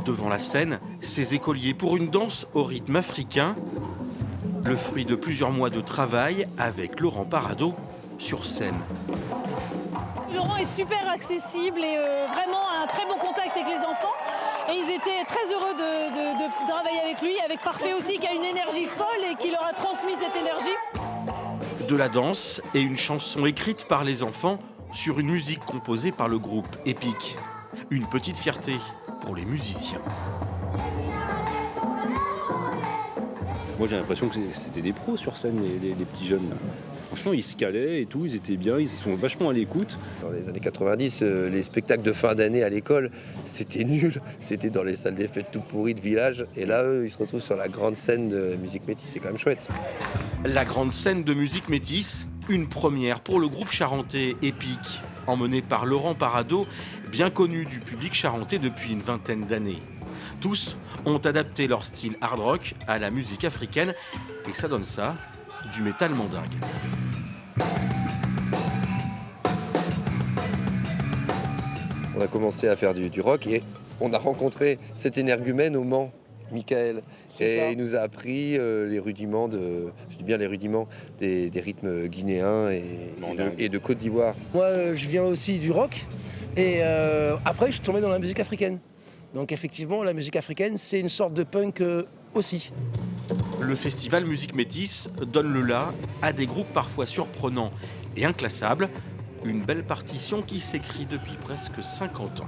Devant la scène, ces écoliers pour une danse au rythme africain, le fruit de plusieurs mois de travail avec Laurent Parado sur scène. Laurent est super accessible et vraiment un très bon contact avec les enfants. Et ils étaient très heureux de travailler avec lui, avec Parfait aussi qui a une énergie folle et qui leur a transmis cette énergie. De la danse et une chanson écrite par les enfants sur une musique composée par le groupe Epic. Une petite fierté pour les musiciens. Moi j'ai l'impression que c'était des pros sur scène, les petits jeunes. Là. Franchement, ils se calaient et tout, ils étaient bien, ils sont vachement à l'écoute. Dans les années 90, les spectacles de fin d'année à l'école, c'était nul. C'était dans les salles des fêtes tout pourries de village. Et là, eux, ils se retrouvent sur la grande scène de musique métisse. C'est quand même chouette. La grande scène de musique métisse, une première pour le groupe charentais Epic, emmené par Laurent Parado, bien connu du public charentais depuis une vingtaine d'années. Tous ont adapté leur style hard rock à la musique africaine et ça donne ça, du métal mandingue. On a commencé à faire du rock et on a rencontré cet énergumène au Mans, Michael. Il nous a appris les rudiments, je dis bien les rudiments, des rythmes guinéens et de Côte d'Ivoire. Moi, je viens aussi du rock et après, je suis tombé dans la musique africaine. Donc effectivement, la musique africaine, c'est une sorte de punk aussi. Le festival Musique Métisse donne le la à des groupes parfois surprenants et inclassables. Une belle partition qui s'écrit depuis presque 50 ans.